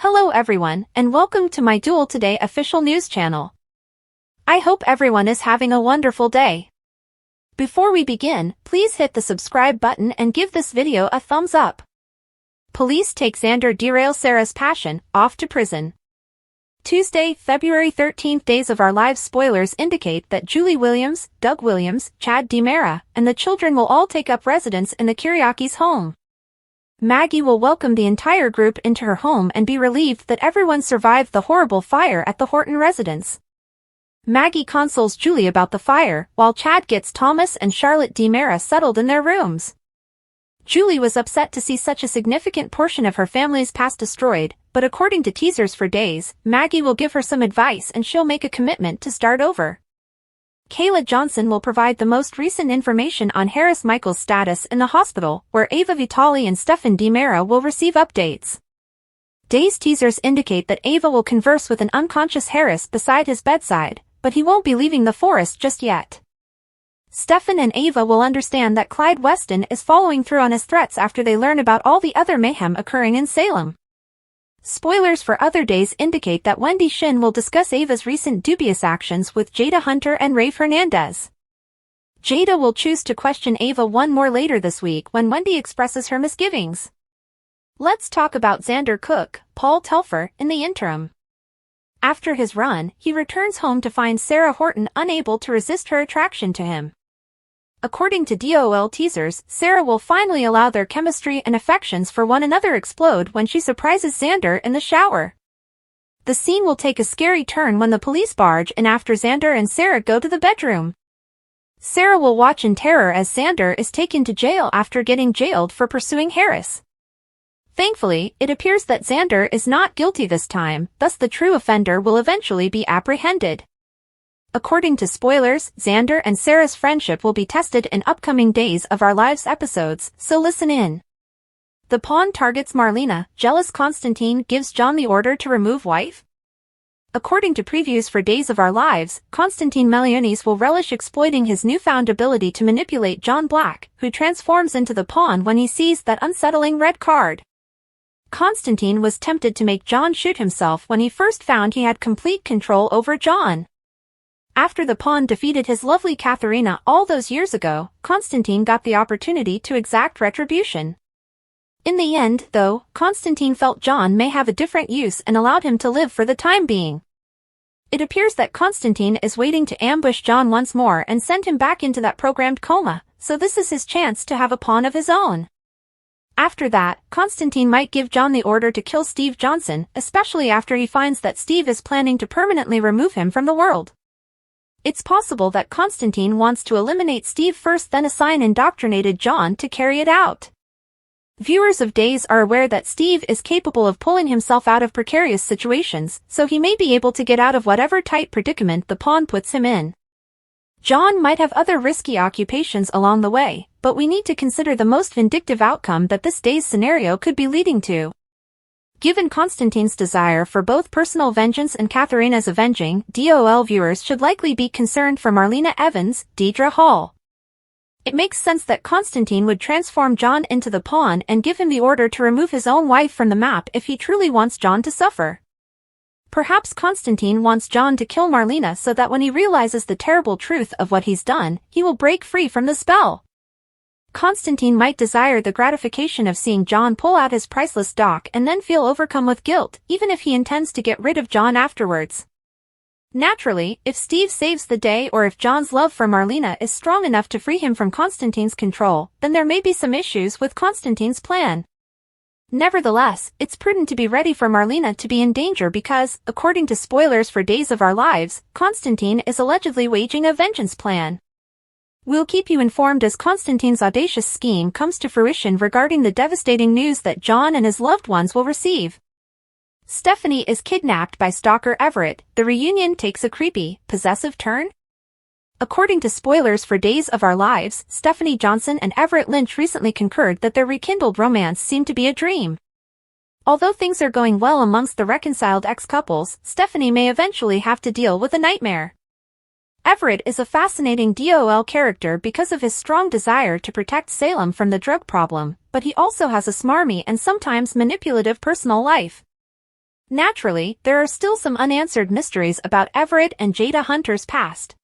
Hello everyone, and welcome to my Duel Today official news channel. I hope everyone is having a wonderful day. Before we begin, please hit the subscribe button and give this video a thumbs up. Police take Xander derail Sarah's passion, off to prison. Tuesday, February 13th. Days of Our Lives spoilers indicate that Julie Williams, Doug Williams, Chad DiMera, and the children will all take up residence in the Kiriakis' home. Maggie will welcome the entire group into her home and be relieved that everyone survived the horrible fire at the Horton residence. Maggie consoles Julie about the fire, while Chad gets Thomas and Charlotte DiMera settled in their rooms. Julie was upset to see such a significant portion of her family's past destroyed, but according to teasers for days, Maggie will give her some advice and she'll make a commitment to start over. Kayla Johnson will provide the most recent information on Harris Michael's status in the hospital, where Ava Vitali and Stefan DiMera will receive updates. Days teasers indicate that Ava will converse with an unconscious Harris beside his bedside, but he won't be leaving the forest just yet. Stefan and Ava will understand that Clyde Weston is following through on his threats after they learn about all the other mayhem occurring in Salem. Spoilers for other days indicate that Wendy Shin will discuss Ava's recent dubious actions with Jada Hunter and Rafe Hernandez. Jada will choose to question Ava one more later this week when Wendy expresses her misgivings. Let's talk about Xander Cook, Paul Telfer, in the interim. After his run, he returns home to find Sarah Horton unable to resist her attraction to him. According to DOL teasers, Sarah will finally allow their chemistry and affections for one another explode when she surprises Xander in the shower. The scene will take a scary turn when the police barge in after Xander and Sarah go to the bedroom. Sarah will watch in terror as Xander is taken to jail after getting jailed for pursuing Harris. Thankfully, it appears that Xander is not guilty this time, thus the true offender will eventually be apprehended. According to spoilers, Xander and Sarah's friendship will be tested in upcoming Days of Our Lives episodes, so listen in. The pawn targets Marlena, jealous Constantine gives John the order to remove wife? According to previews for Days of Our Lives, Constantine Melionis will relish exploiting his newfound ability to manipulate John Black, who transforms into the pawn when he sees that unsettling red card. Constantine was tempted to make John shoot himself when he first found he had complete control over John. After the pawn defeated his lovely Katharina all those years ago, Constantine got the opportunity to exact retribution. In the end, though, Constantine felt John may have a different use and allowed him to live for the time being. It appears that Constantine is waiting to ambush John once more and send him back into that programmed coma, so this is his chance to have a pawn of his own. After that, Constantine might give John the order to kill Steve Johnson, especially after he finds that Steve is planning to permanently remove him from the world. It's possible that Constantine wants to eliminate Steve first, then assign indoctrinated John to carry it out. Viewers of Days are aware that Steve is capable of pulling himself out of precarious situations, so he may be able to get out of whatever tight predicament the pawn puts him in. John might have other risky occupations along the way, but we need to consider the most vindictive outcome that this Days scenario could be leading to. Given Constantine's desire for both personal vengeance and Katharina's avenging, DOL viewers should likely be concerned for Marlena Evans, Deidre Hall. It makes sense that Constantine would transform John into the pawn and give him the order to remove his own wife from the map if he truly wants John to suffer. Perhaps Constantine wants John to kill Marlena so that when he realizes the terrible truth of what he's done, he will break free from the spell. Constantine might desire the gratification of seeing John pull out his priceless dock and then feel overcome with guilt, even if he intends to get rid of John afterwards. Naturally, if Steve saves the day or if John's love for Marlena is strong enough to free him from Constantine's control, then there may be some issues with Constantine's plan. Nevertheless, it's prudent to be ready for Marlena to be in danger because, according to spoilers for Days of Our Lives, Constantine is allegedly waging a vengeance plan. We'll keep you informed as Constantine's audacious scheme comes to fruition regarding the devastating news that John and his loved ones will receive. Stephanie is kidnapped by stalker Everett. The reunion takes a creepy, possessive turn? According to spoilers for Days of Our Lives, Stephanie Johnson and Everett Lynch recently concurred that their rekindled romance seemed to be a dream. Although things are going well amongst the reconciled ex-couples, Stephanie may eventually have to deal with a nightmare. Everett is a fascinating DOL character because of his strong desire to protect Salem from the drug problem, but he also has a smarmy and sometimes manipulative personal life. Naturally, there are still some unanswered mysteries about Everett and Jada Hunter's past.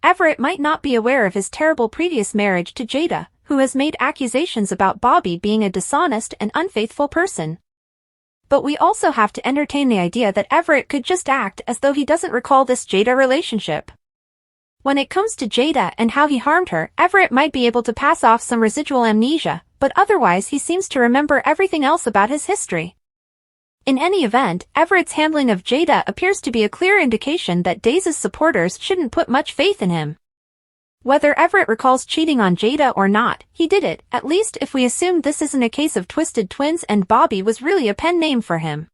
Everett might not be aware of his terrible previous marriage to Jada, who has made accusations about Bobby being a dishonest and unfaithful person. But we also have to entertain the idea that Everett could just act as though he doesn't recall this Jada relationship. When it comes to Jada and how he harmed her, Everett might be able to pass off some residual amnesia, but otherwise he seems to remember everything else about his history. In any event, Everett's handling of Jada appears to be a clear indication that Daze's supporters shouldn't put much faith in him. Whether Everett recalls cheating on Jada or not, he did it, at least if we assume this isn't a case of twisted twins and Bobby was really a pen name for him.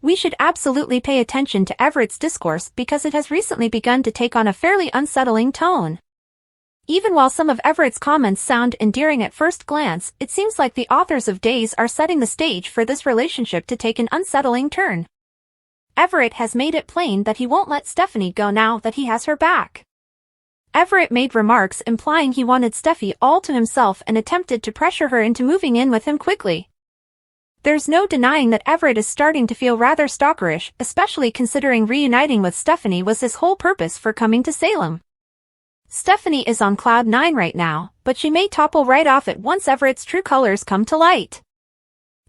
We should absolutely pay attention to Everett's discourse because it has recently begun to take on a fairly unsettling tone. Even while some of Everett's comments sound endearing at first glance, it seems like the authors of Daze are setting the stage for this relationship to take an unsettling turn. Everett has made it plain that he won't let Stephanie go now that he has her back. Everett made remarks implying he wanted Steffi all to himself and attempted to pressure her into moving in with him quickly. There's no denying that Everett is starting to feel rather stalkerish, especially considering reuniting with Stephanie was his whole purpose for coming to Salem. Stephanie is on cloud 9 right now, but she may topple right off it once Everett's true colors come to light.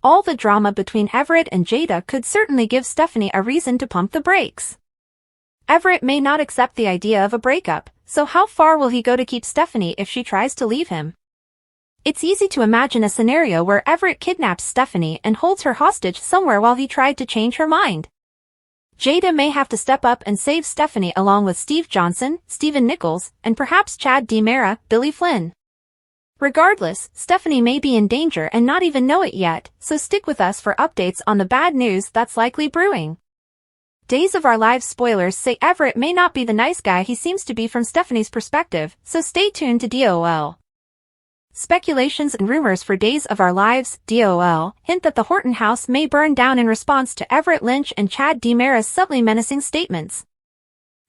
All the drama between Everett and Jada could certainly give Stephanie a reason to pump the brakes. Everett may not accept the idea of a breakup, so how far will he go to keep Stephanie if she tries to leave him? It's easy to imagine a scenario where Everett kidnaps Stephanie and holds her hostage somewhere while he tried to change her mind. Jada may have to step up and save Stephanie along with Steve Johnson, Stephen Nichols, and perhaps Chad DiMera, Billy Flynn. Regardless, Stephanie may be in danger and not even know it yet, so stick with us for updates on the bad news that's likely brewing. Days of Our Lives spoilers say Everett may not be the nice guy he seems to be from Stephanie's perspective, so stay tuned to DOL. Speculations and rumors for Days of Our Lives, DOL, hint that the Horton house may burn down in response to Everett Lynch and Chad DiMera's subtly menacing statements.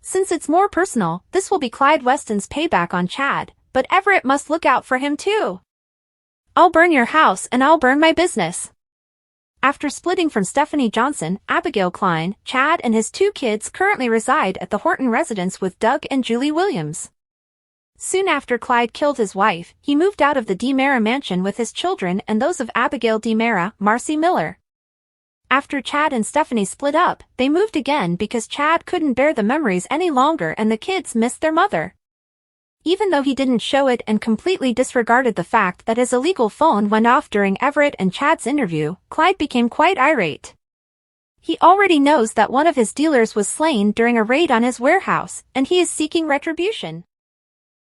Since it's more personal, this will be Clyde Weston's payback on Chad, but Everett must look out for him too. I'll burn your house and I'll burn my business. After splitting from Stephanie Johnson, Abigail Klein, Chad and his 2 kids currently reside at the Horton residence with Doug and Julie Williams. Soon after Clyde killed his wife, he moved out of the DiMera mansion with his children and those of Abigail DiMera, Marcy Miller. After Chad and Stephanie split up, they moved again because Chad couldn't bear the memories any longer and the kids missed their mother. Even though he didn't show it and completely disregarded the fact that his illegal phone went off during Everett and Chad's interview, Clyde became quite irate. He already knows that one of his dealers was slain during a raid on his warehouse, and he is seeking retribution.